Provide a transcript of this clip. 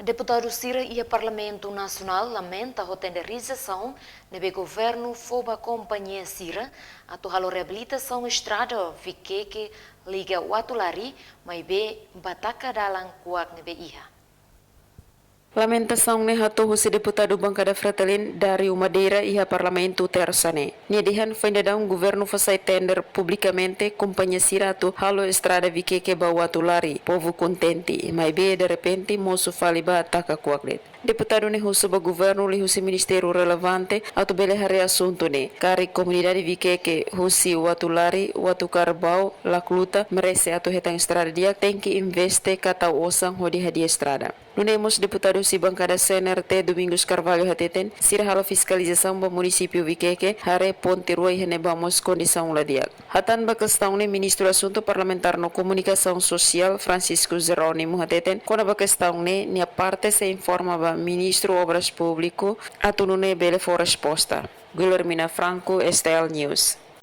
Deputado Cira e o Parlamento Nacional lamenta a tenderização do governo foba companhia Cira a torralo reabilitação estrada que liga o Atulari, mas be bataka dalang kuak nebe iha. Lamentação ne hatu husi deputado bancada Fretilin dari Madeira e Parlamento Tersane. Nidihan findadão governo fasai tender publicamente companhia Cirato halo estrada vikeke bawatu lari. Povo contente, mas be de repente moço faliba ataca kuaklet. Deputado ne husu ba governo li husi ministério relevante atau bele hari assunto ne. Kari comunidade vikeke husi watu lari, watu karbau, lakluta merece atau hetang estrada dia tem que investe kata osang hodi hadi estrada. Nunemos deputado si bancada CNRT Domingos Carvalho hateten sir halo fiscalização ba município Viqueque hare ponte rua e vamos condição ladiak. Hatan ba questão ne ministro assunto parlamentar no comunicação social Francisco Jerônimo hateten kona ba questão ne nia parte se informa ba ministro obras público atu nune bele for resposta. Guilhermina Franco, STL News.